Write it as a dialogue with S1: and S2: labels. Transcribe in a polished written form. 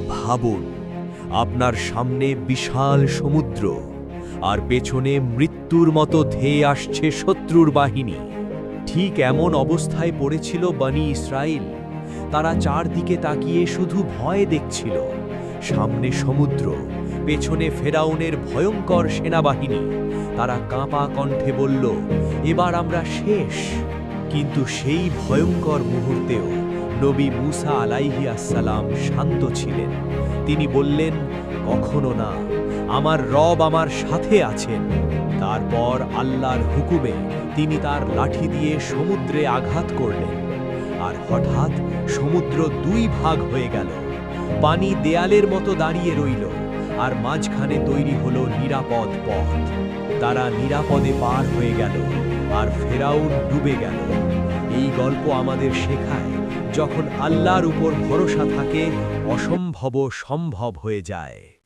S1: ভাবুন, আপনার সামনে বিশাল সমুদ্র, আর পেছনে মৃত্যুর মতো ধেয়ে আসছে শত্রুর বাহিনী। ঠিক এমন অবস্থায় পড়েছিল বনি ইসরাইল। তারা চারদিকে তাকিয়ে শুধু ভয় দেখছিল। সামনে সমুদ্র, পেছনে ফেরাউনের ভয়ঙ্কর সেনাবাহিনী। তারা কাঁপা কণ্ঠে বলল, এবার আমরা শেষ। কিন্তু সেই ভয়ঙ্কর মুহূর্তেও নবী মুসা আলাইহিস-সালাম শান্ত ছিলেন। তিনি বললেন, কখনো না, আমার রব আমার সাথে আছেন। তারপর আল্লাহর হুকুমে তিনি তার লাঠি দিয়ে সমুদ্রে আঘাত করলেন, আর হঠাৎ সমুদ্র দুই ভাগ হয়ে গেল। পানি দেয়ালের মতো দাঁড়িয়ে রইল, আর মাঝখানে তৈরি হলো নিরাপদ পথ। তারা নিরাপদে পার হয়ে গেল, আর ফেরাউন ডুবে গেল। এই গল্প আমাদের শেখায়, যখন আল্লাহর উপর ভরসা থাকে, অসম্ভব সম্ভব হয়ে যায়।